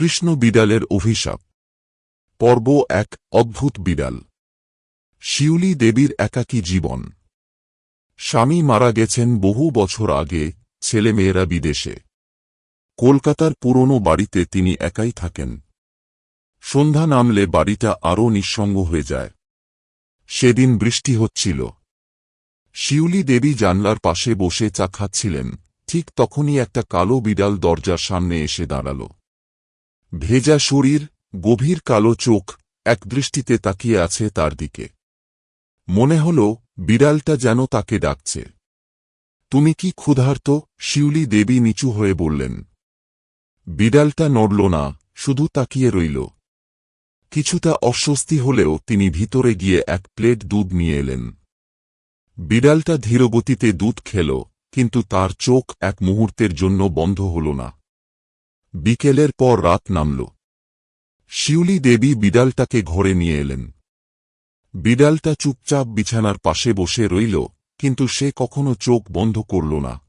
কৃষ্ণ বিড়ালের অভিশাপ। পর্ব ১। অদ্ভুত বিড়াল। শিউলি দেবীর একাকী জীবন। স্বামী মারা গেছেন বহু বছর আগে, ছেলেমেয়েরা বিদেশে। কলকাতার পুরনো বাড়িতে তিনি একাই থাকেন। সন্ধ্যা নামলে বাড়িটা আরও নিঃসঙ্গ হয়ে যায়। সেদিন বৃষ্টি হচ্ছিল। শিউলি দেবী জানলার পাশে বসে চা খাচ্ছিলেন, ঠিক তখনই একটা কালো বিড়াল দরজার সামনে এসে দাঁড়াল। ভেজা শরীর, গভীর কালো চোখ, একদৃষ্টিতে তাকিয়ে আছে তার দিকে। মনে হল বিড়ালটা যেন তাকে ডাকছে। তুমি কি ক্ষুধার্ত? শিউলি দেবী নিচু হয়ে বললেন। বিড়ালটা নড়ল না, শুধু তাকিয়ে রইল। কিছুটা অস্বস্তি হলেও তিনি ভিতরে গিয়ে এক প্লেট দুধ নিয়ে এলেন। বিড়ালটা ধীরগতিতে দুধ খেল, কিন্তু তার চোখ এক মুহূর্তের জন্য বন্ধ হল না। বিকেলের পর রাত নামল। শিউলি দেবী বিড়ালটাকে ঘরে নিয়ে এলেন। বিড়ালটা চুপচাপ বিছানার পাশে বসে রইল, কিন্তু সে কখনো চোখ বন্ধ করল না।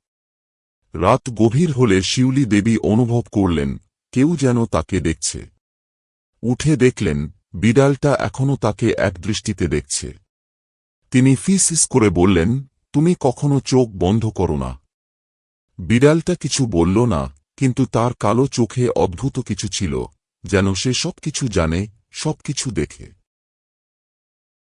রাত গভীর হলে শিউলি দেবী অনুভব করলেন কেউ যেন তাকে দেখছে। উঠে দেখলেন বিড়ালটা এখনো তাকে একদৃষ্টিতে দেখছে। তিনি ফিসফিস করে বললেন, তুমি কখনো চোখ বন্ধ করো না। বিড়ালটা কিছু বলল না, কিন্তু তার কালো চোখে অদ্ভুত কিছু ছিল, যেন সে সবকিছু জানে, সবকিছু দেখে।